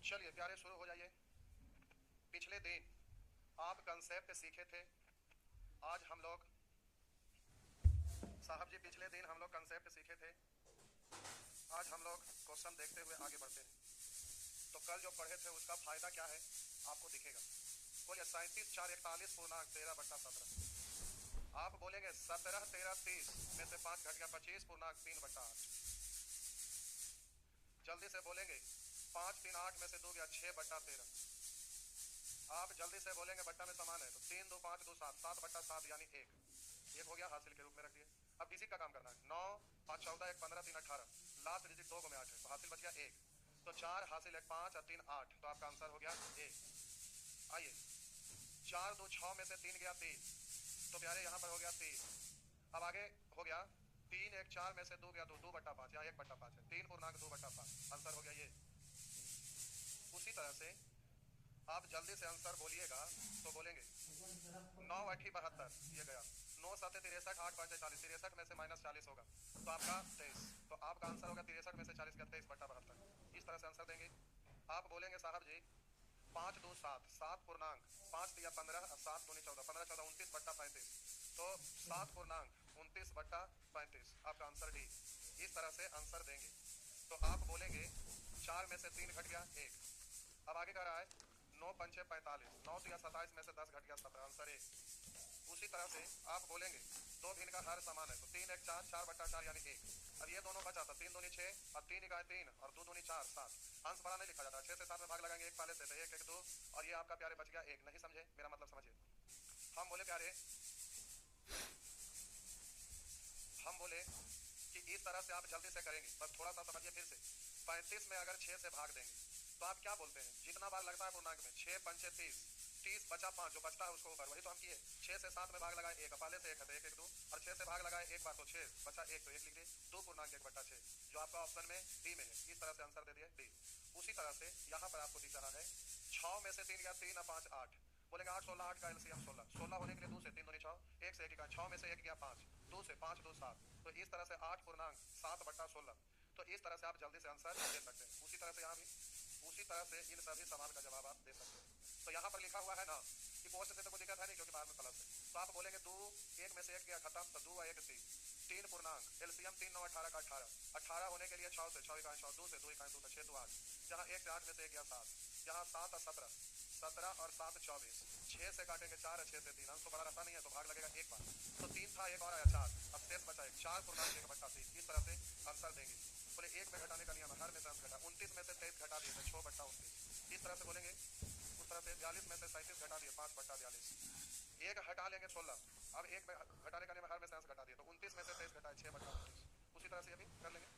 चलिए प्यारे शुरू हो जाइए। पिछले दिन आप कंसेप्ट सीखे थे। आज हम लोग साहब जी पिछले दिन हम लोग कंसेप्ट सीखे थे। आज हम लोग क्वेश्चन देखते हुए आगे बढ़ते हैं। तो कल जो पढ़े थे उसका फायदा क्या है आपको दिखेगा। बोलिए 37 4 41 पूर्णांक 13 बट्टा 17। आप बोलेंगे 17 13 30 में से 5 घट गया 25 पूर्णांक 3 बट्टा 8। जल्दी से बोलेंगे 5 3 8 में से 2 गया 6 बट्टा 13। आप जल्दी से बोलेंगे बट्टा में समान है तो 3 2 5 2 7 7 बट्टा 7 यानी 1 हो गया। हासिल के रूप में रख दिए। अब डिजिट का काम करना है। 9 5 14 1 15 3 18 लास्ट डिजिट 2 में 8 है तो हासिल बच गया 1। तो 4 हासिल 1 5 और 3 8 तो आपका आंसर हो गया 1। आइए 4 2 6 में से 3 गया 3 तो प्यारे यहाँ पर हो गया 3। अब आगे हो गया 3 1 4 में से 2 गया 2 2 बट्टा 5 यहाँ 1 बट्टा 5 है 3 पूर्णांक 2 बट्टा 5 आंसर हो गया ये। उसी तरह से आप जल्दी से आंसर बोलिएगा तो बोलेंगे 9 8 72 ये गया 9 7 63 8 5 40 63 में से माइनस 40 होगा तो आपका 23। तो आपका आंसर होगा 63 में से 40 का 23 बट्टा 72। इस तरह से आंसर देंगे। आप बोलेंगे साहब जी 5 2 7 7 पूर्णांक 5 दिया 15 और 7 दूनी 14 15 14 29 बट्टा 35 तो 7 पूर्णांक 29 बट्टा 35 आपका आंसर डी। इस तरह से आंसर देंगे। तो आप बोलेंगे 4 में से 3 घट गया 1। अब आगे कह रहा है 9 पंचे 45 9 दिया 27 में से 10 घट गया 17 आंसर 1। उसी तरह से आप बोलेंगे 2 भिन्न का हर समान है तो 3 1 4 4 बट्टा 4 यानी 1। अब ये दोनों बचा था 3 दूनी 6 और 3 इकाई 3 और 2 दूनी 4 7। अंश बड़ा नहीं लिखा जाता 6 से 7 में भाग लगाएंगे 1 पहले से तो 1 1 2 और ये आपका प्यारे बच गया 1। नहीं समझे मेरा मतलब समझिए। हम बोले प्यारे हम बोले कि इस तरह से आप जल्दी से करेंगे बस थोड़ा सा समझिए फिर से। 35 में अगर 6 से भाग देंगे तो आप क्या बोलते हैं जितना बार लगता है पूर्णांक में 6 पंचे 30 30 बचा 5 जो बचता है उसको ऊपर वही तो हम किए। 6 से 7 में भाग लगाए 1 पहले से 1 है तो 1 1 2 और 6 से भाग लगाए एक बार तो 6 बचा 1 तो 1 लिख दिए 2 पूर्णांक 1 बटा 6 जो आपका ऑप्शन में डी में है। इस तरह से आंसर दे दिए डी। उसी तरह से यहाँ पर आपको दिख रहा है 6 में से 3 गया 3 और 5 8 बोलेंगे 8 16 8 का एलसीएम 16 16 होने के लिए 2 से 3 दूनी 6 1 से 1 का 6 में से 1 गया 5 2 से 5 2 7 तो इस तरह से 8 पूर्णांक 7 बट्टा 16 तो इस तरह से आप जल्दी से आंसर दे सकते हैं। उसी तरह से यहाँ भी उसी तरह से इन सभी सवाल का जवाब आप दे सकते हैं। तो यहाँ पर लिखा हुआ है ना कि पोस्ट से तो कोई दिक्कत है नहीं क्योंकि बाहर में प्लस है तो आप बोलेंगे 2 1 में से 1 गया खत्म तो 2 1 3 3 पूर्णांक एलसीएम 3 9 18 का 18 18 होने के लिए 6 से 6 इकाई 6 2 से 2 इकाई 2 6 2 8 जहाँ 1 से 8 में से 1 गया 7 जहाँ 7 और 17 17 और 7 24 6 से काटेंगे 4 और 6 से 3 अंश तो बड़ा रहता नहीं है तो भाग लगेगा एक बार तो 3 था एक और आया 4 अब शेष बचा 1 4 पूर्णांक 1 बट्टा 3। इस तरह से आंसर देंगे। बोले 1 में घटाने का नियम है हर में से अंश घटा 29 में से 23 घटा दिए 6 बट्टा 29। इस तरह से बोलेंगे उस तरह से 42 में से 37 घटा दिए 5 बट्टा 42 1 हटा लेंगे 16 अब 1 में घटाने का नियम हर में से अंश घटा दिए तो 29 में से 23 घटाए 6 बट्टा 29। उसी तरह से अभी कर लेंगे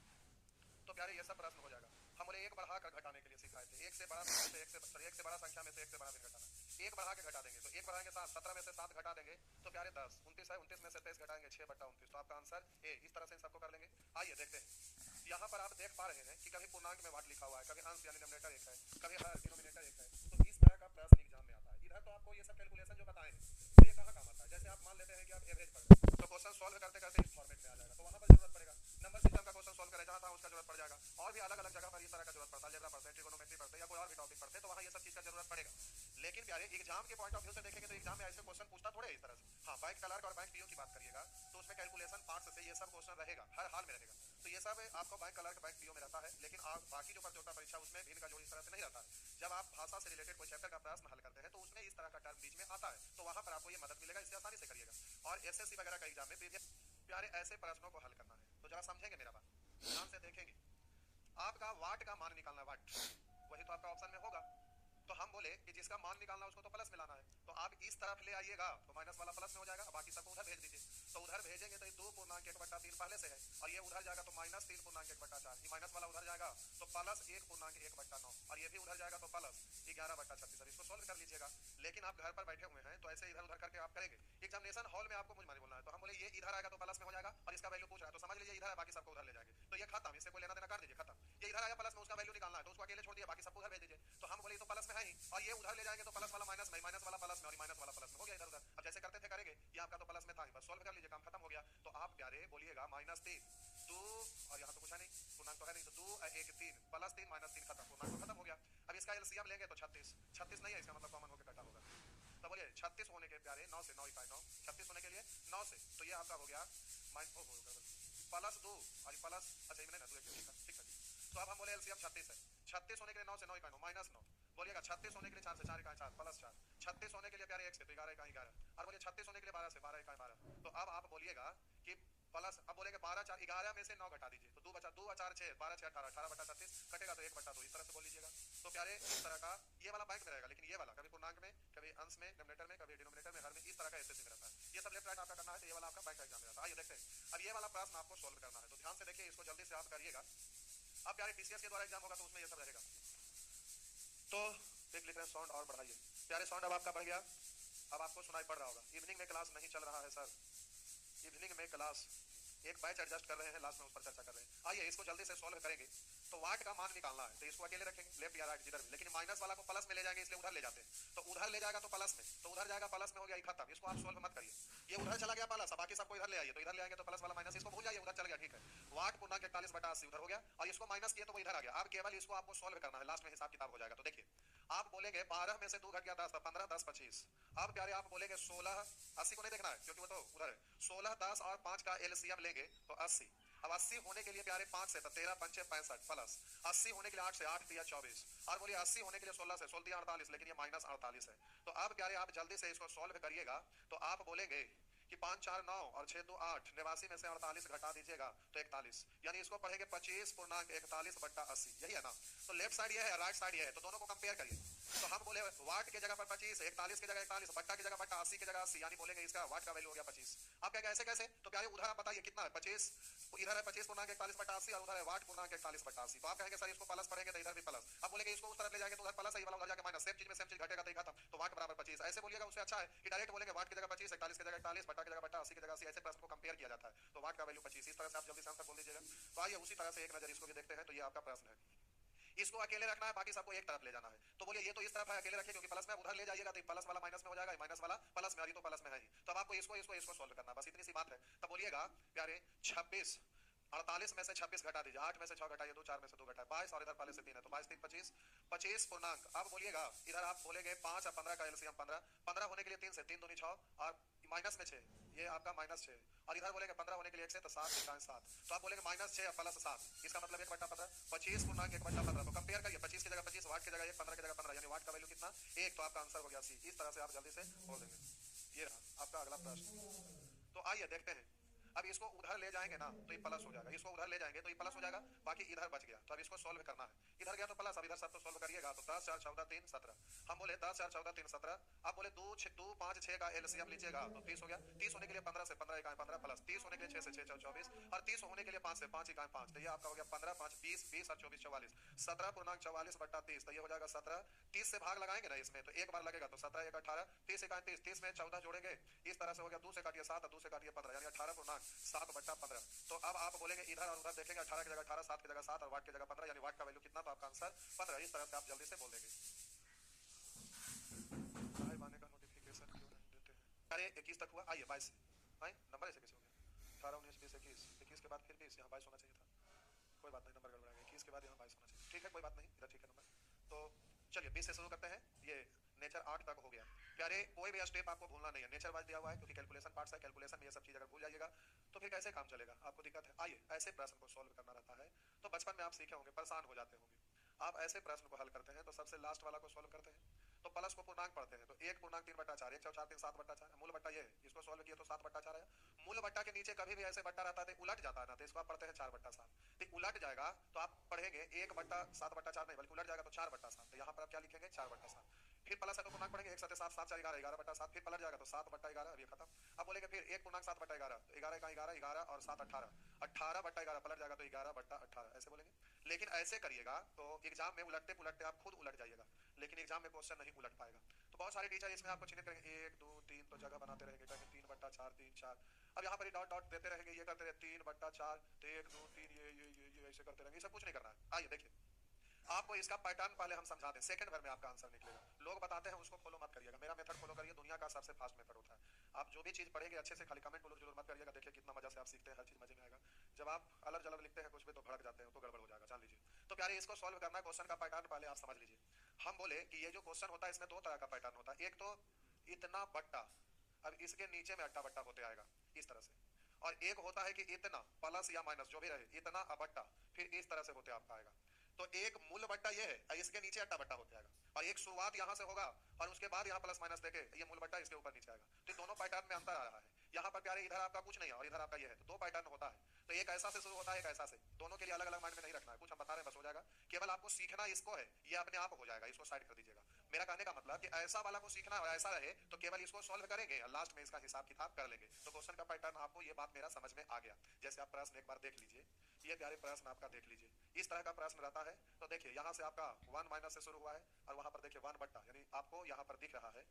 तो प्यारे ये सब प्रश्न हो जाएगा। हम बोले 1 बढ़ाकर घटाने के लिए सिखाए थे 1 से बड़ा संख्या में से 1 से बड़ा संख्या में से 1 से बड़ा भी घटाना 1 बढ़ा के घटा देंगे तो 1 बढ़ाएंगे 7 17 में से 7 घटा देंगे तो प्यारे 10 29 है 29 में से 23 घटाएंगे 6 बट्टा 29 तो आपका आंसर ए। इस तरह से इन सबको कर लेंगे। आइए देखते हैं यहाँ पर आप देख पा रहे हैं कि कभी पूर्णांक में वाट लिखा हुआ है कभी अंश यानी डिनोमिनेटर 1 है कभी हर डिनोमिनेटर 1 है तो इस तरह का प्रश्न एग्जाम में आता है। इधर तो आपको ये सब कैलकुलेशन जो बताए हैं तो ये कहाँ काम आता है। जैसे आप मान लेते हैं कि आप एवरेज पढ़ रहे हैं तो क्वेश्चन सॉल्व करते करते इस फॉर्मेट में आ जाएगा तो वहां पर जरूरत पड़ेगा नंबर सिस्टम का क्वेश्चन सॉल्व करें जहां था उसका जरूरत पड़ जाएगा और भी अलग अलग जगह पर इस तरह का जरूरत पड़ता है अलजेब्रा पढ़ते हैं ट्रिगोनोमेट्री पढ़ते हैं या कोई और भी टॉपिक पढ़ते हैं तो वहां ये सब चीज का जरूरत पड़ेगा। लेकिन प्यारे एग्जाम के पॉइंट ऑफ व्यू से देखेंगे तो एग्जाम में ऐसे क्वेश्चन पूछता थोड़े इस तरह से। हाँ बैंक क्लर्क और बैंक पीओ की बात करिएगा तो उसमें कैलकुलेशन पार्ट से ये सब क्वेश्चन रहेगा हर हाल में रहेगा तो ये सब आपको बैंक क्लर्क बैंक पीओ में रहता है। लेकिन आप बाकी जो प्रतियोगिता परीक्षा उसमें भिन्न का जोड़ इस तरह से नहीं रहता है। जब आप भाषा से रिलेटेड कोई चैप्टर का प्रश्न हल करते हैं तो उसमें इस तरह का टर्म बीच में आता है तो वहां पर आपको ये मदद मिलेगा इससे आसानी से करिएगा। और एसएससी वगैरह का एग्जाम में प्यारे ऐसे प्रश्नों को हल करना है तो जरा समझेंगे मेरा बात ध्यान से देखेंगे। आपका वाट का मान निकालना वाट वही तो आपका ऑप्शन में होगा तो हम बोले कि जिसका मान निकालना उसको तो प्लस में लाना है तो आप इस तरफ ले आइएगा तो माइनस वाला प्लस में हो जाएगा बाकी सबको उधर भेज दीजिए तो उधर भेजेंगे तो 2 पूर्णांक 1 बट्टा 3 पहले से है और ये उधर जाएगा तो माइनस 3 पूर्णांक 1 बट्टा 4 ये माइनस वाला उधर जाएगा तो प्लस 1 पूर्णांक 1 बट्टा 9 और ये भी उधर जाएगा तो प्लस 11 बट्टा 36। अब इसको सोल्व कर लीजिएगा। लेकिन आप घर पर बैठे हुए हैं तो ऐसे इधर उधर करके आप करेंगे एग्जामिनेशन हॉल में आपको मुझे मानी बोलना है तो हम बोले ये इधर आएगा तो प्लस में हो जाएगा और इसका वैल्यू पूछ रहा है तो समझ लीजिए इधर है बाकी सबको उधर ले जाएंगे तो ये खत्म इससे कोई लेना देना कर दीजिए खत्म। ये इधर आया प्लस में उसका वैल्यू निकालना है तो उसको अकेले छोड़ दिया बाकी सबको उधर भेज दीजिए तो हम बोले तो प्लस में है ही और ये उधर ले जाएंगे तो प्लस वाला माइनस में माइनस वाला प्लस में और माइनस वाला प्लस में हो गया इधर उधर। अब जैसे करते थे करेंगे ये आपका तो प्लस में था ही बस सॉल्व कर लीजिए काम खत्म हो गया। तो आप प्यारे बोलिएगा -3 2 और यहाँ तो कुछ है नहीं पूर्णांक तो है नहीं तो 2 1 3 प्लस 3 -3 खत्म पूर्णांक तो खत्म हो गया। अब इसका एलसीएम लेंगे तो 36, 36 नहीं है इसका मतलब कॉमन होकर कटा होगा। तो बोलिए 36 होने के प्यारे 9 से 9 इकाई 9, 36 होने के लिए 9 से, तो ये आपका हो गया प्लस 2 और प्लस, अच्छा ये ना 2 ठीक है ठीक है। तो अब हम बोले एलसीएम 36 है, 36 होने के लिए 9 से 9 इकाई 9 माइनस 9, बोलिएगा 36 होने के लिए 4 से 4 इकाई 4 प्लस 4, 36 होने के लिए प्यारे 1 से तो 11 इकाई 11, और बोलिए 36 होने के लिए 12 से 12 इकाई 12। तो अब आप बोलिएगा कि प्लस, अब बोलेंगे 12 4 11 में से 9 घटा दीजिए तो 2 बचा, 2 और 4 6, 12 6 18, 18 बटा 36 कटेगा तो 1 बटा 2, इस तरह से बोल लीजिएगा। तो प्यारे इस तरह का ये वाला बैंक में रहेगा, लेकिन ये वाला कभी पूर्णांक में, कभी अंश में, डिनोमिनेटर में, कभी डिनोमिनेटर में, हर में इस तरह का एसएससी में रहता है। ये सब लेफ्ट राइट आपका करना है तो ये वाला आपका बैंक एग्जाम में रहता है। आइए देखते हैं अब ये वाला प्रश्न आपको सोल्व करना है, तो ध्यान से देखिए, इसको जल्दी से आप करिएगा। अब प्यारे टीसीएस के द्वारा एग्जाम होगा तो उसमें ये सब रहेगा। तो एक लिख रहे हैं साउंड और बढ़ाइए प्यारे, साउंड अब आपका बढ़ गया, अब आपको सुनाई पड़ रहा होगा। इवनिंग में क्लास नहीं चल रहा है सर, इवनिंग में क्लास एक बैच एडजस्ट कर रहे हैं, लास्ट में उस पर चर्चा कर रहे हैं। आइए इसको जल्दी से सॉल्व करेंगे। तो वाट का मान निकालना है तो इसको अकेले रखेंगे लेफ्ट या राइट जिधर भी, लेकिन माइनस वाला को प्लस में ले जाएंगे इसलिए उधर ले जाते हैं, तो उधर ले जाएगा तो प्लस में, तो उधर जाएगा प्लस में, हो गया खत्म। इसको आप सॉल्व मत करिए, ये उधर चला गया प्लस, बाकी सबको इधर ले आइए, तो इधर ले आएंगे तो प्लस वाला माइनस, इसको भूल जाइए उधर चल गया, ठीक है। वाट पूर्णांक 41 बटा 80 उधर हो गया, और इसको माइनस किया तो वो इधर आ गया। अब केवल इसको आपको सॉल्व करना है, लास्ट में हिसाब किताब हो जाएगा। तो देखिए आप बोलेंगे 12 में से 2 घट गया 10, 15 10 25। अब प्यारे आप बोलेंगे 16, 80 को नहीं देखना है क्योंकि वो तो उधर है, 16 10 और 5 का एलसीएम लेंगे तो 80। अब 80 होने के लिए प्यारे 5 से तो 13 5 65 प्लस 80 होने के लिए 8 से 8 दिया 24, और बोलिए 80 होने के लिए 16 से 16 दिया 48, लेकिन ये माइनस 48 है। तो अब प्यारे आप जल्दी से इसको सॉल्व करिएगा। तो आप बोलेंगे कि 5 4 9 और 6 2 8, 89 में से 48 घटा दीजिएगा तो 41, यानी इसको पढ़ेंगे 25 पूर्णांक 41 बट्टा 80, यही है ना। तो लेफ्ट साइड ये है, राइट साइड ये है, तो दोनों को कंपेयर करिए। तो हम बोले वाट के जगह पर 25, 41 की जगह 41, बट्टा की जगह बट्टा, 80 की जगह 80, यानी बोलेंगे इसका वाट का वैल्यू हो गया 25। आप क्या ऐसे कैसे, तो प्यारे उधर आप बताइए कितना है 25, इधर है 25 पूर्णांक 41 बट्टा 80 और उधर है वाट पूर्णांक 41 बट्टा 80। तो आप कहेंगे सर इसको प्लस पढ़ेंगे तो इधर भी प्लस, अब बोलेंगे इसको उस तरफ ले जाएंगे तो उधर प्लस है, ये वाला उधर जाके माइनस, सेम चीज में सेम चीज घटेगा तो खत्म, तो वाट बराबर 25। ऐसे बोलिएगा उससे अच्छा है कि डायरेक्ट बोलेंगे वाट की जगह 25, 41 की जगह 41, बट्टा की जगह बट्टा, 80 की जगह 80, ऐसे प्रश्न को कंपेयर किया जाता है। तो वाट का वैल्यू 25, इस तरह से आप जल्दी से आंसर बोल दीजिएगा। तो आइए उसी तरह से एक नजर इसको भी देखते हैं। तो ये आपका प्रश्न है, इसको अकेले रखना है, बाकी सबको एक तरफ ले जाना है। तो बोलिए ये तो इस तरफ है, अकेले रखिए क्योंकि प्लस में उधर ले जाइएगा तो प्लस वाला माइनस में हो जाएगा, माइनस वाला प्लस में, अभी तो प्लस में है ही। तो अब आपको इसको सॉल्व करना, बस इतनी सी बात है। तब बोलिएगा प्यारे 26, 48 में से 26 घटा दीजिए, 8 में से 6 घटाइए 2, 4 में से 2 घटाए 22, और इधर पहले से 3 है तो 22 3 25, 25 पूर्णांक। अब बोलिएगा इधर आप बोलेंगे 5 और 15 का एलसीएम 15, 15 होने के लिए 3 से 3 दूनी 6 और माइनस में 6, ये आपका माइनस 6, और इधर बोलेंगे 15 होने के लिए 1 से तो 7 7, तो आप बोलेंगे माइनस 6 प्लस 7, इसका मतलब 1 बट्टा 15, 25 पूर्णांक 1 बट्टा 15। तो कंपेयर करिए, 25 की जगह 25, वाट की जगह 1, 15 की जगह 15, यानी वाट का वैल्यू कितना 1, तो आपका आंसर हो गया सी। इस तरह से आप जल्दी से बोल देंगे। ये रहा आपका अगला प्रश्न। तो आइए देखते हैं, अब इसको उधर ले जाएंगे ना तो ये प्लस हो जाएगा, इसको उधर ले जाएंगे तो ये प्लस हो जाएगा, बाकी इधर बच गया। तो अब इसको सॉल्व करना है, इधर गया तो प्लस, अब इधर सब तो सॉल्व करिएगा। तो 10 4 14 3 17, हम बोले 10 4 14 3 17, आप बोले 2 5 6 का एलसीएम लीजिएगा तो 30 हो गया। 30 होने के लिए 15 से 15 इकाई 15 प्लस 30 होने के लिए 6 से 6 24, और 30 होने के लिए 5 से 5 इकाई 5, तो ये आपका हो गया 15 5 20 20 और 24 44, 17 पूर्णांक 44 बट्टा 30, तो ये हो जाएगा 17। 30 से भाग लगाएंगे ना इसमें तो एक बार लगेगा, तो 17 1 18, 30 इकाई 30, 30 में 14 जोड़ेंगे, इस तरह से हो गया 2 से काटिए 7 और 2 से काटिए 15, यानी 18 पूर्णांक 7 बट्टा 15। तो अब आप बोलेंगे इधर और उधर देखेंगे, 18 की जगह 18, 7 की जगह 7 और वाट की जगह 15, यानी वाट का वैल्यू कितना, तो आपका आंसर 15। इस तरह से आप जल्दी से बोल देंगे। चाय बाने का नोटिफिकेशन क्यों नहीं देते हैं? अरे 21 तक हुआ, आइए 22 आए, नंबर ऐसे कैसे हो गया? 18 19 20 21, 21 के बाद फिर 20, यहाँ 22 होना चाहिए था, कोई बात नहीं, नंबर गड़बड़ा गया। 21 के बाद यहाँ 22 होना चाहिए, ठीक है कोई बात नहीं, इधर ठीक है नंबर। तो चलिए 20 से शुरू करते हैं। ये नेचर 8 तक हो गया प्यारे, कोई भी स्टेप आपको भूलना नहीं है, नेचर वाइज दिया हुआ है क्योंकि कैलकुलेशन पार्ट्स है, कैलकुलेशन में ये सब चीज अगर भूल जाइएगा तो फिर कैसे काम चलेगा, आपको दिक्कत है। आइए ऐसे प्रश्न को सॉल्व करना रहता है, तो बचपन में आप सीखे होंगे, परेशान हो जाते होंगे। आप ऐसे प्रश्न को हल करते हैं तो सबसे लास्ट वाला को सॉल्व करते हैं, तो प्लस को पूर्णांक पढ़ते हैं, तो 1 पूर्णांक 3 बट्टा 4, 1 4 3 7 बट्टा 4, मूल बट्टा ये है, इसको सॉल्व किया तो 7 बट्टा 4 आया। मूल बट्टा के नीचे कभी भी ऐसे बट्टा रहता है तो उलट जाता है ना, तो इसको आप पढ़ते हैं 4 बट्टा 7, तो उलट जाएगा तो आप पढ़ेंगे 1 बट्टा 7 बट्टा 4 नहीं, बल्कि उलट जाएगा तो 4 बट्टा 7, तो यहाँ पर आप क्या लिखेंगे 4 बट्टा 7। फिर प्लस है तो पूर्णांक पढ़ेंगे 1 7 7 7 4 11, 11 बट्टा 7, फिर पलट जाएगा तो 7 बट्टा 11, अब ये खत्म। अब बोलेंगे फिर 1 पूर्णांक 7 बट्टा 11, तो 11 का 11 11 और 7 18, 18 बट्टा 11 पलट जाएगा तो 11 बट्टा 18, ऐसे बोलेंगे। लेकिन ऐसे करिएगा तो एग्जाम में उलटते पुलटते आप खुद उलट जाइएगा, लेकिन एग्जाम में क्वेश्चन नहीं उलट पाएगा। तो बहुत सारे टीचर इसमें आपको चिन्हित करेंगे 1 2 3, तो जगह बनाते रहेंगे, 3 बट्टा 4 3 4, अब यहाँ पर डॉट डॉट देते रहेंगे, ये करते रहे 3 बट्टा 4, तो 1 2 3 ये ऐसे करते रहेंगे, ये सब कुछ नहीं करना है। आइए देखिए आपको इसका पैटर्न पहले हम समझा दें, सेकंड भर में आपका आंसर निकलेगा। लोग बताते हैं उसको फॉलो मत करिएगा, मेरा मेथड फॉलो करिए, दुनिया का सबसे फास्ट मेथड होता है। आप जो भी चीज पढ़ेंगे अच्छे से, खाली कमेंट बोलो जरूर मत करिएगा, देखिए कितना मजा से आप सीखते हैं, हर चीज मजे में आएगा। जब आप अलग जलग लिखते हैं कुछ भी तो भड़क जाते हैं, तो गड़बड़ हो जाएगा, जान लीजिए। तो प्यारे इसको सॉल्व करना है, क्वेश्चन का पैटर्न पहले आप समझ लीजिए। हम बोले कि ये जो क्वेश्चन होता है इसमें दो तरह का पैटर्न होता है, एक तो इतना बट्टा, अब इसके नीचे में अट्टा बट्टा होते आएगा इस तरह से, और एक होता है कि इतना प्लस या माइनस जो भी रहे, इतना अबट्टा फिर इस तरह से होते आपका आएगा। तो एक मूल बट्टा ये है, इसके नीचे अट्टा बट्टा होते आएगा, और एक शुरुआत यहां से होगा और उसके बाद यहाँ प्लस माइनस देके ये मूल बट्टा इसके ऊपर नीचे आएगा। तो दोनों पैटर्न में अंतर आ रहा है। यहाँ पर प्यारे इधर आपका कुछ नहीं है और इधर आपका ये है, तो दो पैटर्न होता है। तो एक ऐसा से शुरू होता है, एक ऐसा से, दोनों के लिए अलग अलग माइंड में नहीं रखना है, कुछ हम बता रहे हैं बस हो जाएगा। केवल आपको सीखना इसको है, ये अपने आप हो जाएगा, इसको साइड कर दीजिएगा। मेरा कहने का मतलब कि ऐसा वाला को सीखना और ऐसा रहे तो केवल इसको सॉल्व करेंगे और लास्ट में इसका हिसाब किताब कर लेंगे। तो क्वेश्चन का पैटर्न आपको ये बात मेरा समझ में आ गया। जैसे आप प्रश्न एक बार देख लीजिए, ये प्यारे प्रश्न आपका देख लीजिए, इस तरह का प्रश्न रहता है। तो देखिए यहाँ से आपका 1 माइनस से शुरू हुआ है और वहां पर देखिए 1 बट्टा, यानी आपको यहाँ पर दिख रहा है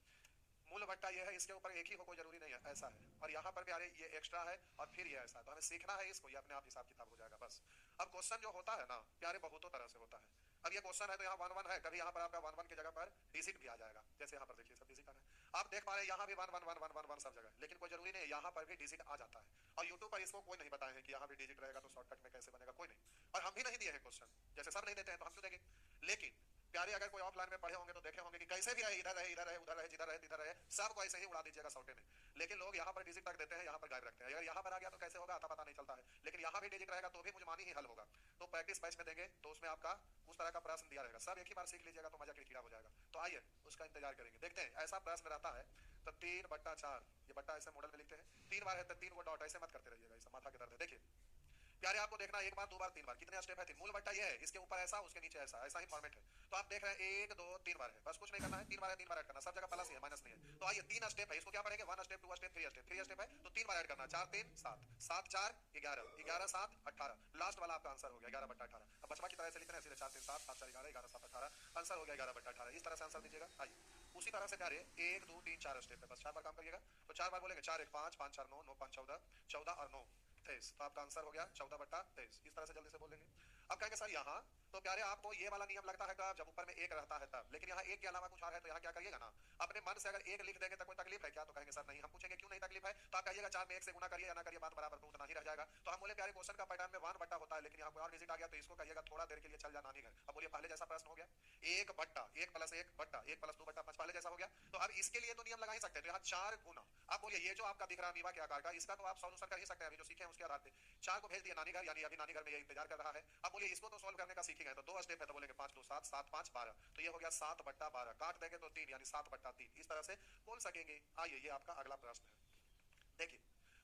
मूल बट्टा ये है, इसके ऊपर एक ही हो कोई जरूरी नहीं है, ऐसा है, और यहाँ पर प्यारे ये एक्स्ट्रा है और फिर ये ऐसा है। तो हमें सीखना है इसको, ये अपने आप हिसाब किताब हो जाएगा बस। अब क्वेश्चन जो होता है ना प्यारे बहुतों तरह से होता है। अब ये क्वेश्चन है तो यहाँ 1 1 है, कभी यहाँ पर आपका 1 1 की जगह पर डिजिट भी आ जाएगा। जैसे यहाँ पर देखिए सब डिजिट आ रहा है, आप देख पा रहे हैं यहाँ भी 1 1 1 1 1 1 सब जगह, लेकिन कोई जरूरी नहीं, यहाँ पर भी डिजिट आ जाता है। और यूट्यूब पर इसको कोई नहीं बताए हैं कि यहाँ भी डिजिट रहेगा तो शॉर्टकट में कैसे बनेगा, कोई नहीं, और हम भी नहीं दिए हैं क्वेश्चन, जैसे सब नहीं देते हैं तो हम क्यों देंगे। लेकिन प्यारे अगर कोई ऑफलाइन में पढ़े होंगे तो देखे होंगे कि कैसे भी रहे, इधर रहे इधर रहे उधर रहे जिधर रहे तिधर रहे, सबको ऐसे ही उड़ा दीजिएगा सौटे में। लेकिन लोग यहाँ पर डिजिट तक देते हैं, यहाँ पर गायब रखते हैं। अगर यहाँ पर आ गया तो कैसे होगा, पता नहीं चलता है, लेकिन यहाँ भी डिजिट रहेगा तो भी मुझमानी ही हल होगा। तो प्रैक्टिस बैच में देंगे तो उसमें आपका उस तरह का प्रश्न दिया रहेगा, सब एक ही बार सीख लीजिएगा तो मजा कीड़ा हो जाएगा। तो आइए उसका इंतजार करेंगे, देखते हैं। ऐसा प्रश्न रहता है तो 3 बट्टा 4, ये बट्टा ऐसे मॉडल में लिखते हैं, 3 बार है तो 3 को डॉट, ऐसे मत करते रहिएगा, ऐसा माथा के दर्द है। देखिए प्यारे आपको देखना एक बार दो बार तीन बार, कितने स्टेप है, 3 मूल बट्टा ये है, इसके ऊपर ऐसा उसके नीचे ऐसा, ऐसा ही फॉर्मेट है। तो आप देख रहे हैं 1 2 3 बार है, बस कुछ नहीं करना है, 3 बार है 3 बार ऐड करना, सब जगह प्लस ही है माइनस नहीं है। तो आइए 3 स्टेप है, इसको क्या पढ़ेंगे, 1 स्टेप 2 स्टेप 3 स्टेप, 3 स्टेप है तो 3 बार ऐड करना, 4 3 7 7 4 11 11 7 18, लास्ट वाला आपका आंसर हो गया 11 बट्टा 18। अब बचवा की तरह से लिखना है सीधे 4 3 7 7 4 11 11 7 18, आंसर हो गया 11 बट्टा 18। इस तरह से आंसर दीजिएगा। आइए उसी तरह से प्यारे 1 2 3 4 स्टेप है, बस 4 बार काम करिएगा। तो 4 बार बोलेंगे, 4 1 5 5 4 9 9 5 14 14 और 9 23, तो आपका आंसर हो गया 14 बट्टा 23। इस तरह से जल्दी से बोलेंगे। अब कहेंगे सर यहाँ तो प्यारे आपको ये वाला नियम लगता है कब, जब ऊपर में 1 रहता है तब, लेकिन यहाँ 1 के अलावा कुछ और है तो यहाँ क्या करिएगा ना, अपने मन से अगर 1 लिख देंगे तो कोई तकलीफ है क्या, तो कहेंगे सर नहीं। हम पूछेंगे क्यों नहीं तकलीफ है, तो आप कहिएगा 4 में 1 से गुना करिए या ना करिए बात बराबर तो उतना ही रह जाएगा। तो हम बोले प्यारे क्वेश्चन का पैटर्न में 1 बट्टा होता है, लेकिन यहाँ कोई और डिजिट आ गया तो इसको कहिएगा थोड़ा देर के लिए चल जा नानी घर। अब बोलिए पहले जैसा प्रश्न हो गया, 1 बट्टा 1 प्लस 1 बट्टा 1 प्लस 2 बट्टा 5 पहले जैसा हो गया। तो अब इसके लिए तो नियम लगा ही सकते हैं, तो यहाँ 4 गुना। आप बोलिए ये जो आपका दिख रहा है नीवा के आकार का, इसका तो आप सॉल्यूशन कर ही सकते हैं, अभी जो सीखे हैं उसके आधार पे 4 को भेज दिया नानी घर, यानी अभी नानी घर में ये इंतजार कर रहा है। अब बोलिए इसको तो सोल्व करने का सीखेंगे, तो 2 स्टेप है, तो बोलेंगे 5 2 7 7 5 12, तो ये हो गया 7 बट्टा 12, काट देंगे तो 3 यानी 7 बट्टा 3, इस तरह से बोल सकेंगे। आइए ये आपका अगला प्रश्न है। देखिए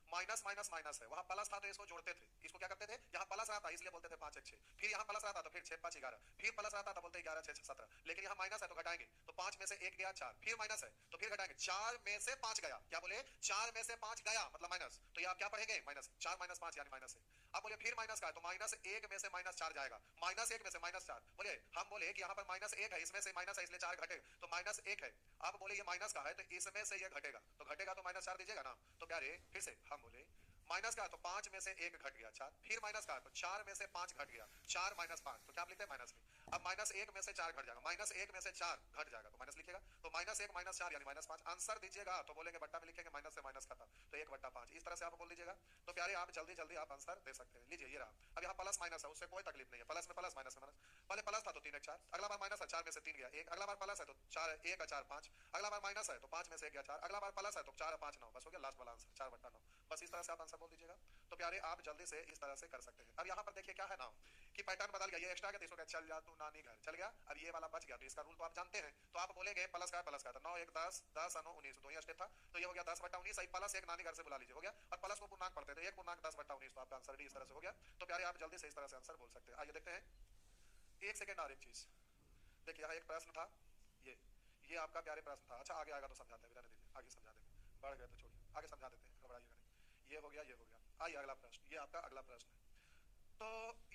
माइनस माइनस माइनस है, वहां प्लस था तो इसको जोड़ते थे, इसको क्या करते थे, यहाँ प्लस आता इसलिए बोलते थे 5 1 6, फिर यहाँ प्लस आता तो फिर 6 5 11, फिर प्लस आता तो बोलते 11 6 17, लेकिन यहाँ माइनस है तो घटाएंगे, तो 5 में से 1 गया 4, फिर माइनस है तो फिर घटाएंगे, 4 में से 5 गया, क्या बोले 4 में से 5 गया मतलब माइनस, तो ये आप क्या पढ़ेंगे माइनस 4 माइनस 5 यानी माइनस है। अब बोले फिर माइनस का है तो माइनस 1 में से माइनस 4 जाएगा, माइनस 1 में से माइनस 4, बोले हम बोले कि यहाँ पर माइनस 1 है, इसमें से माइनस है इसलिए 4 घटेगा, तो माइनस 1 है। अब बोले ये माइनस का है तो इसमें से ये घटेगा, तो घटेगा तो माइनस 4 दीजिएगा ना। तो प्यारे फिर से हम बोले माइनस का है तो 5 में से 1 घट गया 4, फिर माइनस का है तो 4 में से 5 घट गया 4 माइनस 5, तो क्या आप लिखते हैं माइनस में। अब माइनस 1 में से 4 घट जाएगा, माइनस 1 में से 4 घट जाएगा तो माइनस लिखिएगा, तो माइनस 1 माइनस 4 यानी माइनस 5, आंसर दीजिएगा तो बोलेंगे बट्टा में लिखेंगे माइनस से माइनस खत्म, तो 1 बट्टा 5, इस तरह से आप बोल दीजिएगा। तो प्यारे आप जल्दी जल्दी आप आंसर दे सकते हैं। लीजिए ये रहा, अब यहाँ प्लस माइनस है उससे कोई तकलीफ नहीं है, प्लस में प्लस माइनस में माइनस, पहले प्लस था तो 3 1 4, अगला बार माइनस है 4 में से 3 गया 1, अगला बार प्लस है तो 4 1 4 5, अगला बार माइनस है तो 5 में से 1 गया 4, अगला बार प्लस है तो 4 5 9, बस हो गया लास्ट वाला आंसर 4 बट्टा 9, बस इस तरह से आप आंसर बोल दीजिएगा। तो प्यारे आप जल्दी से इस तरह से कर सकते हैं। अब यहाँ पर देखिए क्या है ना कि पैटर्न बदल गया, ये एक्स्ट्रा गया तो चल जा तू नानी घर चल गया, अब ये वाला बच गया, तो इसका रूल तो आप जानते हैं, तो आप बोलेंगे प्लस का तो 9 1 10 10 9 19, तो ये स्टेप था, तो ये हो गया 10 बट्टा 19, सही प्लस 1 नानी घर से बुला लीजिए हो गया, और प्लस को पूर्णांक पढ़ते थे 1 पूर्णांक 10 बट्टा 19, तो आपका आंसर डी इस तरह से हो गया। तो प्यारे आप जल्दी से इस तरह से आंसर बोल सकते हैं। आइए देखते हैं 1 सेकंड और एक चीज देखिए, यहाँ एक प्रश्न था, ये आपका प्यारे प्रश्न था। अच्छा आगे आएगा तो समझाते हैं, रहने दीजिए आगे समझा देंगे, बढ़ गए तो छोड़िए आगे समझा देते हैं, घबराइएगा नहीं। ये हो गया ये हो गया। आइए अगला प्रश्न, ये आपका अगला प्रश्न है, तो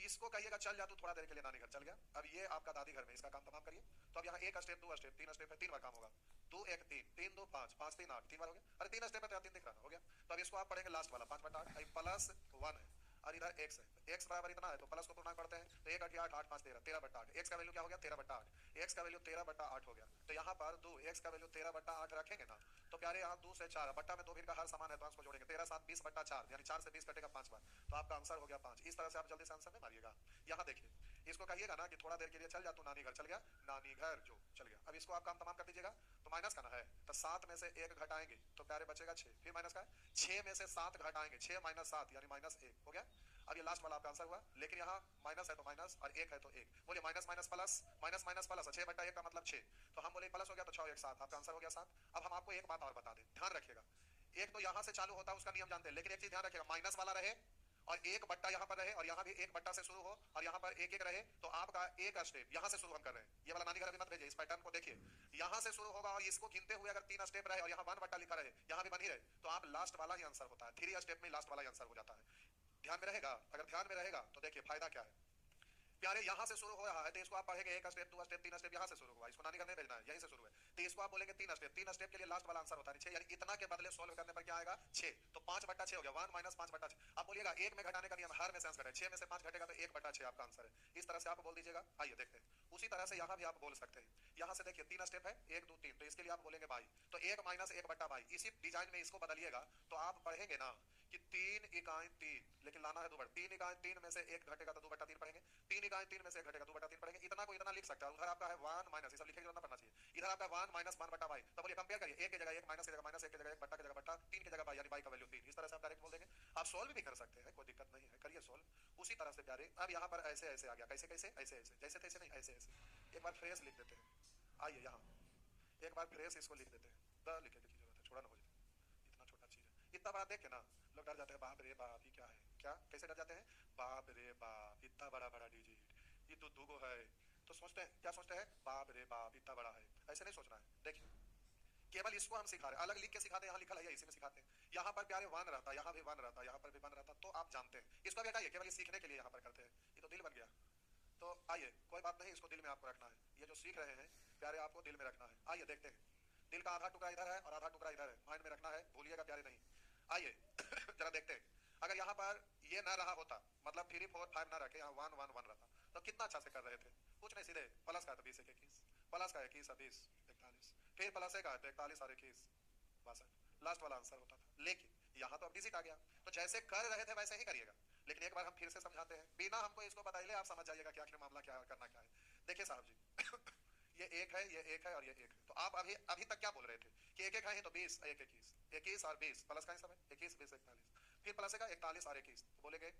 इसको कहिएगा चल जा तू थोड़ा देर के लिए नानी घर चल गया। अब ये आपका दादी घर में, इसका काम तमाम करिए। तो अब यहाँ 1 स्टेप 2 स्टेप 3 स्टेप है, 3 बार काम होगा, 2 1 3 3 2 5 5 3 8, 3 बार हो गया, अरे 3 स्टेप है तो 3 दिख रहा हो गया। तो अब इसको आप पढ़ेंगे लास्ट वाला 5 बटा 8, प्लस 1 है और इधर x है, x बराबर इतना है तो प्लस को पूर्णांक पढ़ते हैं, तो 1 8 8 8 5 13 13 बट्टा 8, x का वैल्यू क्या हो गया 13 बट्टा 8, x का वैल्यू 13 बट्टा 8 हो गया। तो यहाँ पर 2 x का वैल्यू 13 बट्टा 8 रखेंगे ना, तो प्यारे यहाँ 2 से 4 बट्टा में 2 भिन्न का हर समान है तो अंश को जोड़ेंगे, 13 7 20 बट्टा 4 यानी 4 से 20 कटेगा 5 बार, तो आपका आंसर हो गया 5। इस तरह से आप जल्दी से आंसर में मारिएगा। यहाँ देखिए इसको कहिएगा ना कि थोड़ा देर के लिए चल जा तू नानी घर, चल गया नानी घर जो चल गया। अब इसको आप काम तमाम कर दीजिएगा, तो माइनस करना है तो 7 में से 1 घटाएंगे तो प्यारे बचेगा 6, फिर माइनस का 6 में से 7 घटाएंगे, 6 माइनस 7 यानी माइनस 1 हो गया। अब ये लास्ट वाला आपका आंसर हुआ, लेकिन यहाँ माइनस है तो माइनस और 1 है तो 1, बोलिए minus minus plus, minus minus plus, 6 बटा 1 का मतलब 6, तो हम बोले प्लस हो गया तो 6 1 7, आपका आंसर हो गया 7। अब हम आपको एक बात और बता दें, ध्यान रखिएगा, एक तो यहां से चालू होता है उसका नियम जानते हैं, लेकिन एक चीज ध्यान रखिएगा, माइनस वाला रहे और 1 बट्टा यहां पर रहे और यहां भी 1 बट्टा से शुरू हो और यहां पर 1 1 रहे, तो आपका एक स्टेप यहां से शुरू हम कर रहे हैं, ये वाला नानी घर अभी मत भेजिए, इस पैटर्न को देखिए, यहां से शुरू होगा और इसको गिनते हुए अगर 3 स्टेप रहे और यहां 1 बट्टा लिखा रहे, यहां भी बन ही रहे, तो आप लास्ट वाला ही आंसर होता है, 3 स्टेप में लास्ट वाला ही आंसर हो जाता है। ध्यान में रहेगा, अगर ध्यान में रहेगा तो देखिए फायदा क्या है प्यारे, यहां से शुरू हो रहा है तो इसको आप पढ़ेंगे 1 स्टेप 2 स्टेप 3 स्टेप, यहां से शुरू हुआ, इसको नानी घर नहीं भेजना है, यहीं से शुरू है, तो इसको आप बोलेंगे 3 स्टेप, 3 स्टेप के लिए लास्ट वाला आंसर होता है 6, यानी इतना के बदले सोल्व करने पर क्या आएगा 6, तो 5 बट्टा 6 हो गया, 1 माइनस 5 बट्टा 6। आप बोलिएगा 1 में घटाने का नियम, हर में से अंश घटे, 6 में से 5 घटेगा तो 1 बट्टा 6 आपका आंसर है, इस तरह से आप बोल दीजिएगा। आइए देखते हैं, उसी तरह से यहां भी आप बोल सकते हैं, यहां से देखिए 3 स्टेप है 1 2 3, तो इसके लिए आप बोलेंगे बाई, तो 1 माइनस 1 बट्टा बाई, इसी डिजाइन में इसको बदलिएगा तो आप पढ़ेंगे ना कि 3 इकाई 3, लेकिन लाना है 2 बटा 3 इकाई 3 में से 1 घटेगा तो 2 बटा 3 पढ़ेंगे, 3 इकाई 3 में से 1 घटेगा 2 बटा 3 पढ़ेंगे, इतना को इतना लिख सकता है, उधर आपका है 1 माइनस, ये सब लिखे ना पढ़ना चाहिए, इधर आपका 1 माइनस 1 बटा बाई, तो बोलिए कंपेयर करिए, 1 की जगह 1 माइनस की जगह माइनस, 1 की जगह 1 बट्टा की जगह बट्टा, 3 की जगह बाई यानी बाई का वैल्यू 3, इस तरह से आप डायरेक्ट बोल देंगे, आप सोल्व भी कर सकते हैं, कोई दिक्कत नहीं है, करिए सोल्व उसी तरह से प्यारे। अब यहाँ पर ऐसे ऐसे आ गया, कैसे कैसे ऐसे ऐसे, जैसे तैसे नहीं, ऐसे ऐसे, एक बार फ्रेश लिख देते हैं, आइए यहाँ एक बार फ्रेश इसको लिख देते हैं, द लिखने की जरूरत है, छोड़ा ना हो जाए, इतना छोटा चीज है, इतना बड़ा देख के ना लोग डर जाते हैं, बाप रे बाप ये क्या है, क्या कैसे डर जाते हैं, बाप रे बाप इतना बड़ा बड़ा डिजिट, ये तो दूगो है, तो सोचते हैं क्या सोचते हैं, बाप रे बाप इतना बड़ा है, ऐसे नहीं सोचना है। देखिए केवल इसको हम सिखा रहे हैं, अलग लिख के सिखाते हैं, यहाँ लिखा है इसी में सिखाते हैं, यहाँ पर प्यारे 1 रहता, यहाँ भी 1 रहता, यहाँ पर भी 1 रहता, तो आप जानते हैं, इसको भी हटाइए, केवल सीखने के लिए यहाँ पर करते हैं, ये तो दिल बन गया, तो आइए कोई बात नहीं, इसको दिल में आपको रखना है, ये जो सीख रहे हैं प्यारे आपको दिल में रखना है। आइए देखते हैं, दिल का आधा टुकड़ा इधर है और आधा टुकड़ा इधर है, माइंड में रखना है, भूलिएगा प्यारे नहीं। आइए जरा देखते हैं, अगर यहाँ पर ये ना रहा होता, मतलब 3 4 5 ना रखे, यहाँ 1 1 1 रहता, तो कितना अच्छा से कर रहे थे, कुछ नहीं, सीधे प्लस का है तो 20 21, प्लस का 21 और 20 41, फिर प्लस का है तो 41 और 21 62, लास्ट वाला आंसर होता था। लेकिन यहाँ तो अब डिजिट आ गया, तो जैसे कर रहे थे वैसे ही करिएगा, लेकिन एक बार हम फिर से समझाते हैं, बिना हमको इसको बताइए आप समझ जाइएगा कि आखिर मामला क्या है, करना क्या है। देखिए साहब जी ये 1 है, ये 1 है और ये 1 है, तो आप अभी अभी तक क्या बोल रहे थे कि 1 1 है तो 20 1 21, 21 और 20 प्लस का सब है 21 20 41, फिर प्लस का 41 और 21, तो बोलेंगे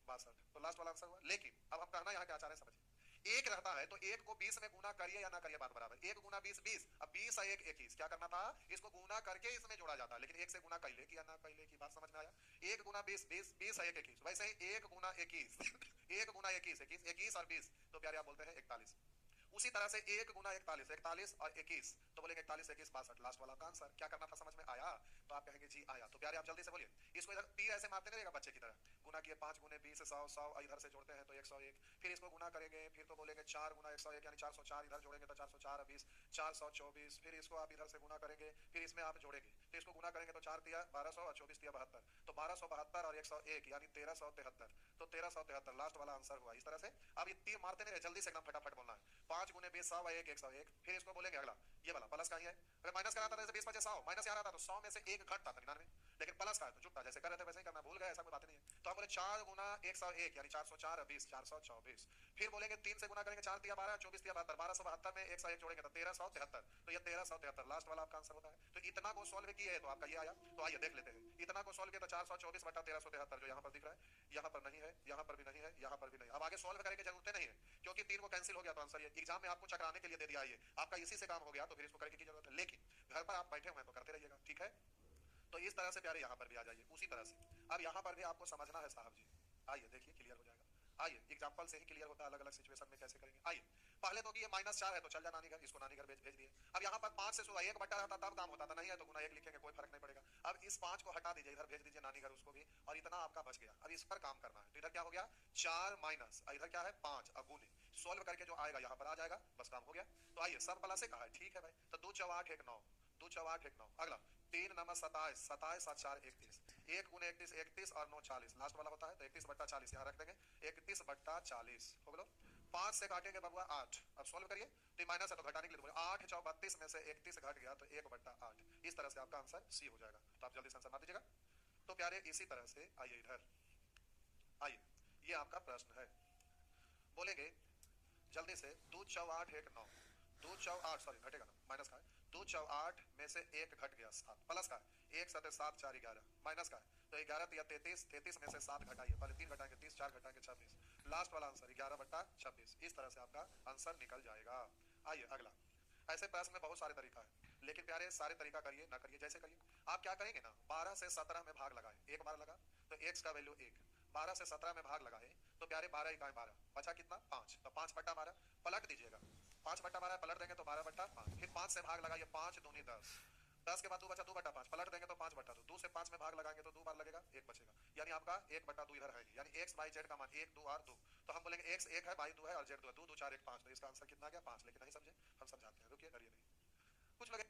62, तो लास्ट वाला आंसर हुआ। लेकिन अब हम कहना यहाँ क्या चाह रहे हैं समझिए, 1 रहता है तो 1 को 20 में गुना करिए या ना करिए बात बराबर, 1 गुना 20 20, अब 20 और 1 21, क्या करना था, इसको गुना करके इसमें जोड़ा जाता है, लेकिन 1 से गुना कैले कि या ना कैले की बात समझ में आया, 1 गुना 20 20 20 और 1 21, वैसे ही 1 गुना 21 1 गुना 21 21 21 और 20, तो प्यारे आप बोलते हैं 41, उसी तरह से 1 गुना 41 41 और 21, तो बोलेंगे 41 21 62, लास्ट वाला का आंसर। क्या करना था समझ में आया, तो आप कहेंगे जी आया, तो प्यारे आप जल्दी से बोलिए, इसको इधर तीर ऐसे मारते नहीं रहेगा बच्चे की तरह, गुना किए 5 गुने 20 100 100, इधर से जोड़ते हैं तो 101, फिर इसको गुना करेंगे, फिर तो बोलेंगे 4 गुना 101 यानी 404, इधर जोड़ेंगे तो 404 20 424, फिर इसको आप इधर से गुना करेंगे, फिर इसमें आप जोड़ेंगे, तो इसको गुना करेंगे तो 4 तिया 1200 और 24 तिया 72, तो 1272 और 101 यानी 1373, तो 1373 लास्ट वाला आंसर हुआ। इस तरह से अब ये तीर मारते नहीं रहे, जल्दी से एकदम फटाफट बोलना है, 5 गुने 20 100 1 101, फिर इसको बोलेंगे अगला ये वाला प्लस का ही है, अगर माइनस कराता था 20 5 100, माइनस यहाँ आता तो 100 में से 1 घटता था 99, लेकिन प्लस का है तो जुटता, जैसे कर रहे थे वैसे ही करना, भूल गए ऐसा कोई बात नहीं है, तो हम बोले 4 गुना 101 यानी 404 20 424, फिर बोलेंगे 3 से गुना करेंगे, 4 तिया 12 24 तिया 72, 1272 में 101 जोड़ेंगे तो 1373, तो ये 1373 लास्ट वाला आपका आंसर होता है। तो इतना को सॉल्व किए है तो आपका ये आया, तो आइए देख लेते हैं, इतना को सॉल्व किया तो 424 बटा 1373 जो यहाँ पर दिख रहा है, यहाँ पर नहीं है, यहाँ पर भी नहीं है, यहाँ पर भी नहीं, अब आगे सॉल्व करने की जरूरत नहीं है क्योंकि 3 को कैंसिल हो गया, तो आंसर ये एग्जाम में आपको चकराने के लिए दे दिया, ये आपका इसी से काम हो गया, तो फिर इसको करने की जरूरत है, लेकिन घर पर आप बैठे हुए हैं तो करते रहिएगा, ठीक है। तो इस तरह से प्यारे यहाँ पर भी आ जाइए उसी तरह से, अब यहाँ पर भी आपको समझना है साहब जी, आइए देखिए क्लियर हो जाएगा, आइए एग्जांपल से ही क्लियर होता है अलग अलग सिचुएशन में कैसे करेंगे। आइए पहले तो कि ये -4 है तो चल जा नानी घर, इसको नानी घर भेज दिए। अब यहाँ पर 5 से सुबह 1 बट्टा रहता तब काम होता था, नहीं है तो गुना 1 लिखेंगे, कोई फर्क नहीं पड़ेगा। अब इस 5 को हटा दीजिए, इधर भेज दीजिए नानी घर उसको भी, और इतना आपका बच गया। अब इस पर काम करना है, तो इधर क्या हो गया 4 माइनस, इधर क्या है 5, अब गुने सोल्व करके जो आएगा यहाँ पर आ जाएगा, बस काम हो गया। तो आइए सब प्लस से कहा है, ठीक है भाई, तो 2 4 8 1 9, 2 4 8 1 9, अगला 3 9 27 27 और 4 31, 1 गुने 31 31 और 9 40, लास्ट वाला होता है तो 31 बट्टा 40 यहाँ रख देंगे, 31 बट्टा 40 हो गया। 5 से काटेंगे बबुआ 8, अब सोल्व करिए, तो माइनस है तो घटाने के लिए 8 4 32 में से 31 घट गया तो 1 बट्टा 8, इस तरह से आपका आंसर सी हो जाएगा। तो आप जल्दी से आंसर मार दीजिएगा। तो प्यारे इसी तरह से आइए इधर, आइए ये आपका प्रश्न है, बोलेंगे जल्दी से 2 चौ 8 1 9, 2 चौ 8 सॉरी घटेगा ना, माइनस का है, 2 चौ 8 में से 1 घट गया 7, प्लस का है 1 7 7 4 11, माइनस का है तो 11 या 33, 33 में से 7 घटाइए, पहले 3 घटाएंगे 30, 4 घटाएंगे 26, लास्ट वाला आंसर 11/26। इस तरह से आपका आंसर निकल जाएगा। आइए अगला। ऐसे प्रश्न में बहुत सारे तरीका है, लेकिन प्यारे सारे तरीका करिए ना करिए, जैसे करिए आप क्या करेंगे ना, 12 से 17 में भाग लगाए, एक बार लगा तो x का वैल्यू 1, 12 से 17 में भाग लगाए तो प्यारे 12 इकाई 12, बचा कितना 5, तो 5/12 पलट दीजिएगा, 5/12 पलट देंगे तो 12/5, फिर 5 से भाग लगाइए, 5 दूनी 10, 10 के बाद 2 बचा 2/5, पलट देंगे तो 5/2, 2 से 5 में भाग लगाएंगे तो 2 बार लगेगा, 1 बचेगा, यानी आपका 1/2 इधर है, यानी x बाई z का मान 1 2 और 2, तो हम बोलेंगे x 1 है, y 2 है और z 2 है, 2 2 4 1 5, तो इसका आंसर कितना आ गया 5, लेकिन नहीं समझे, हम समझाते हैं, रुकिए करिए नहीं। कुछ लगे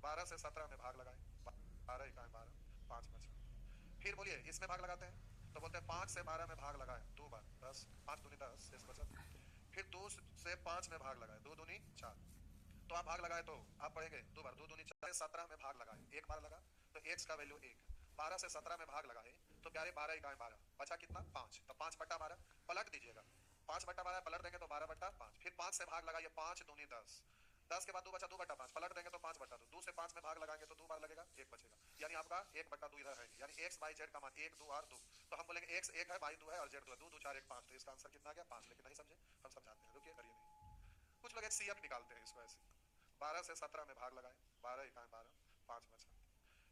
12 से 17 में भाग लगाए, 12 इकाई 12, 5 बचा, फिर बोलिए इसमें भाग लगाते हैं तो बोलते हैं 5 से 12 में भाग लगाए 2 बार, 10, 5 दूनी 10, शेष बचा, फिर 2 से 5 में भाग लगाए, 2 दूनी 4, तो आप भाग लगाए तो आप पढ़ेंगे 2 बार, 2 दूनी 4, 17 में भाग लगाए, एक बार लगा तो x का वैल्यू 1, 12 से 17 में भाग लगाए तो प्यारे 12 इकाई 12, बचा कितना 5, तो 5/12 पलट दीजिएगा, 5/12 पलट देंगे तो 12/5, फिर 5 से भाग लगाइए, 5 दूनी 10, 10 के बाद 2 बचा 2/5, पलट देंगे तो 5/2, 2 से 5 में भाग लगाएंगे तो 2 बार लगेगा, 1 बचेगा, यानी आपका 1/2 इधर है, यानी x बाई z का मान 1 2 और 2, तो हम बोलेंगे x 1 है, y 2 है और z 2 है, 2 2 4 1 5, तो इसका आंसर कितना आ गया 5, लेकिन नहीं समझे, हम समझाते हैं, रुकिए करिए नहीं। कुछ लोग CF निकालते हैं इसको ऐसे, 12 से 17 में भाग लगाए, 12 इकाई 12, 5 बचा,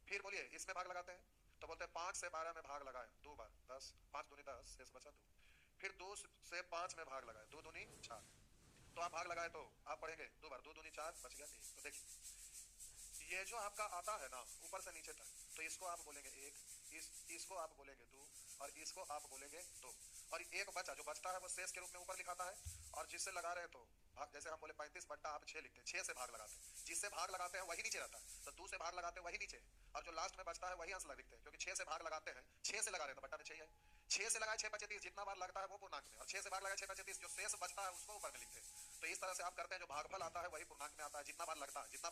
फिर बोलिए इसमें भाग लगाते हैं तो बोलते हैं 5 से 12 में भाग लगाए 2 बार, 10, 5 दूनी 10, शेष बचा 2, फिर 2 से 5 में भाग लगाए, 2 दूनी 4, तो आप भाग लगाए तो आप पढ़ेंगे 2 बार, 2 दूनी 4, बच गया 1, तो देखिए ये जो आपका आता है ना ऊपर से नीचे तक, तो इसको आप बोलेंगे 1, इसको आप बोलेंगे 2 और इसको आप बोलेंगे 2, और एक बचा जो बचता है वो शेष के रूप में ऊपर लिखाता है, और जिससे लगा रहे तो जैसे हम बोले 35 आप 6 लिखते हैं, 6 से भाग लगाते हैं, जिससे भाग लगाते हैं वही नीचे रहता है, तो 2 से भाग लगाते हैं वही नीचे, और जो लास्ट में बचता है वही आंसर लिखते हैं, क्योंकि 6 से भाग लगाते हैं, 6 से लगा रहे तो बट्टा में 6 है, 6 से लगाए 6 25, जितना बार लगता है वो पूर्णांक में, और 6 से भाग लगाए 6 25, जो शेष बचता है उसको ऊपर में लिखते हैं, तो इस तरह से आप करते हैं, जो भागफल आता है वही पूर्णांक में आता है, जितना बार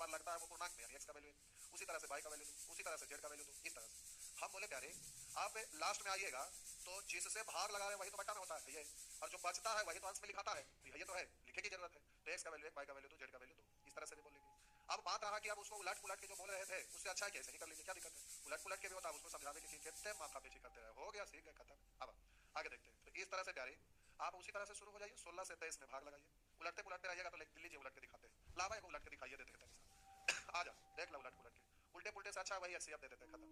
लगता है वो पूर्णांक में, यानी x का वैल्यू, उसी तरह से y का वैल्यू दो, उसी तरह से z का वैल्यू दो, इस तरह से हम बोले प्यारे आप लास्ट में आइएगा तो जिससे भाग लगा रहे वही तो बट्टा में होता है ये, और जो बचता है वही तो अंश में लिखाता है, तो ये तो है लिखे की जरूरत है, तो x का वैल्यू 1, y का वैल्यू 2, z का वैल्यू 2, इस तरह से भी बोलेंगे। अब बात रहा कि आप उसको उलट पुलट के जो बोल रहे थे उससे अच्छा है कि ऐसे ही कर लीजिए, क्या दिक्कत है, उलट पुलट के भी होता है, उसको समझाने की कितने माथा पेची करते रहे, हो गया सीख गए खत्म। अब आगे देखते हैं, तो इस तरह से प्यारे आप उसी तरह से शुरू हो जाइए, 16 से 23 में भाग लगाइए, उलटते पुलटते रहिएगा तो लिख लीजिए, उलट के दिखाते हैं, लावा को उलट के दिखाइए देते हैं आ जा देख लो उलट पुलट के, उल्टे पुलटे से अच्छा वही HCF दे देते हैं, खत्म।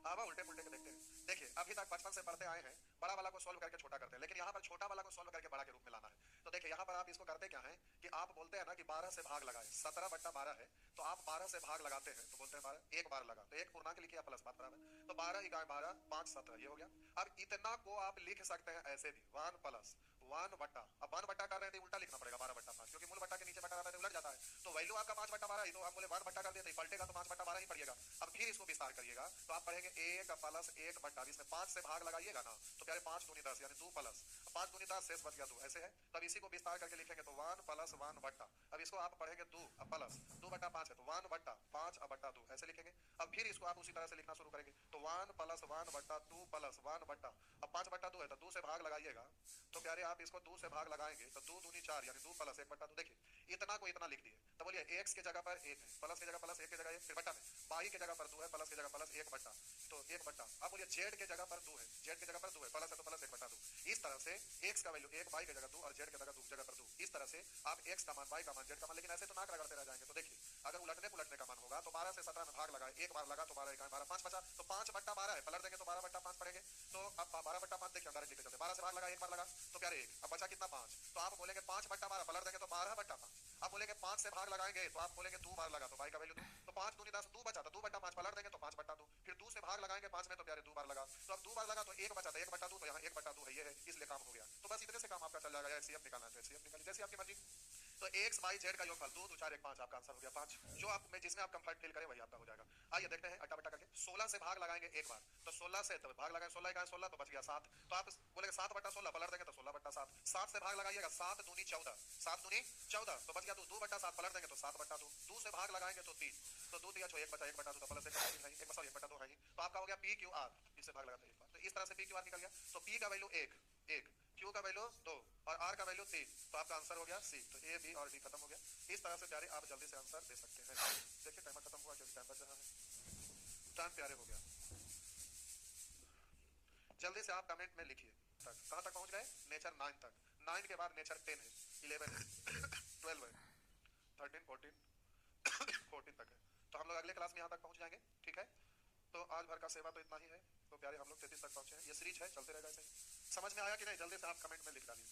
अब उल्टे पुल्टे के देखते हैं, देखिए अभी तक बचपन से पढ़ते आए हैं, बड़ा वाला को सॉल्व करके छोटा करते हैं, लेकिन यहाँ पर छोटा वाला को सॉल्व करके बड़ा के रूप में लाना है, तो देखिए यहाँ पर आप इसको करते क्या है कि आप बोलते हैं ना कि 12 से भाग लगाए, 17/12 है, तो आप 12 से भाग लगाते हैं तो बोलते हैं 12, एक बार लगा तो एक पूर्णांक लिखिए प्लस बात बराबर, तो 12 इकाई 12, 5 17, ये हो गया। अब इतना को आप लिख सकते हैं ऐसे भी 1 प्लस 1 बट्टा, अब 1 बट्टा कर रहे थे उल्टा लिखना पड़ेगा 12/5, क्योंकि मूल बट्टा के नीचे बट्टा रहता है उलट जाता है, तो वैल्यू आपका 5/12 ही, तो हम बोले 1 बट्टा कर दिए पलटेगा तो 5/12 ही पड़ेगा। अब फिर इसको विस्तार करिएगा तो आप पढ़ेंगे 1 प्लस 1 बट्टा, इसमें 5 से भाग लगाइएगा ना तो प्यारे 5 दूनी 10 यानी 2 प्लस 5 दूनी 10, शेष बच गया 2, ऐसे है, तब इसी को विस्तार करके लिखेंगे तो 1 प्लस 1 बट्टा, अब इसको आप पढ़ेंगे 2 प्लस 2/5 है तो 1/5/2 ऐसे लिखेंगे। अब फिर इसको आप उसी तरह से लिखना शुरू करेंगे तो 1 प्लस 1/2 प्लस 1 बट्टा, अब 5/2 है तो 2 से भाग लगाइएगा, तो प्यारे आप इसको 2 से भाग लगाएंगे तो 2 दूनी 4 यानी 2 प्लस 1/2, देखिए इतना को इतना लिख दिए, तो बोलिए x के जगह पर 1 है, प्लस की जगह प्लस 1 की जगह 1, फिर बट्टा में y के जगह पर 2 है, प्लस की जगह प्लस 1 बट्टा, तो 1 बट्टा, अब बोलिए z के जगह पर 2 है, z के जगह पर 2 है, प्लस है तो प्लस 1/2, इस तरह से x का वैल्यू 1, y के जगह 2 और z के जगह पर 2, इस तरह से आप x का मान, y का मान, z का मान, लेकिन ऐसे तो नाक रगड़ते रह जाएंगे, तो देखिए अगर उलटने पुलटने का मान होगा तो 12 से 17 में भाग लगाए, एक बार लगा तो 12 इकाई 12, 5 बचा तो 5/12 है, पलट देंगे तो 12/5 पड़ेंगे, तो अब 12/5 देखिए डायरेक्ट लिख चलते, 12 से भाग लगा एक बार लगा तो प्यारे 1, अब बचा कितना 5, तो आप बोलेंगे 5/12 पलट देंगे तो 12/5, आप बोलेंगे 5 से भाग लगाएंगे तो आप बोलेंगे 2 बार लगा तो y का वैल्यू 2, तो 5 दूनी 10, 2 बचा तो 2/5 पलट देंगे तो 5/2, फिर 2 से भाग लगाएंगे 5 में तो प्यारे 2 बार लगा, तो अब 2 बार लगा तो 1 बचा तो 1/2, तो यहाँ 1/2 है, ये है, इसलिए काम हो गया, तो बस इतने से काम आपका चल जाएगा। HCF निकालना है तो HCF निकालिए जैसी आपकी मर्जी, तो x y z का योगफल 2 2 4 1 5 आपका आंसर हो गया 5, जो आप में जिसमें आप कंफर्ट फील करें वही आपका हो जाएगा। आइए देखते हैं अट्टा बट्टा करके, 16 से भाग लगाएंगे एक बार, तो 16 से तो भाग लगाएंगे 16 का 16 तो बच गया 7, तो आप बोलेंगे 7/16 पलट देंगे तो 16/7, 7 से भाग लगाइएगा 7 दूनी 14, 7 दूनी 14 तो बच गया 2/7 पलट देंगे तो 7/2, 2 से भाग लगाएंगे तो 3, तो 2 दिया 1 बचा 1/2 तो प्लस 1 है 1 सॉरी 1/2 है, तो आपका हो गया p q r, इससे भाग लगाते हैं एक बार, तो इस तरह से p q r निकल गया, तो p का वैल्यू 1 1, Q का वैल्यू 2 और R का वैल्यू 3, तो आपका आंसर हो गया C। तो A, B और D खत्म हो गया। इस तरह से प्यारे आप जल्दी से आंसर दे सकते हैं। देखिए टाइमर खत्म हुआ क्योंकि टाइम बच रहा है। टाइम प्यारे हो गया। जल्दी से आप कमेंट में लिखिए। कहां तक पहुंच गए? नेचर 9 तक। 9 के बाद नेचर 10 है, 11 है, 12 है, 13, 14, 14 तक है। तो हम लोग अगले क्लास में यहाँ तक पहुंच जाएंगे। ठीक है, तो आज भर का सेवा तो इतना ही है। तो प्यारे हम लोग 33 तक पहुंचे हैं। ये सीरीज है, चलते रहेगा ऐसे ही। समझ में आया कि नहीं? जल्दी से आप कमेंट में लिख डालिए।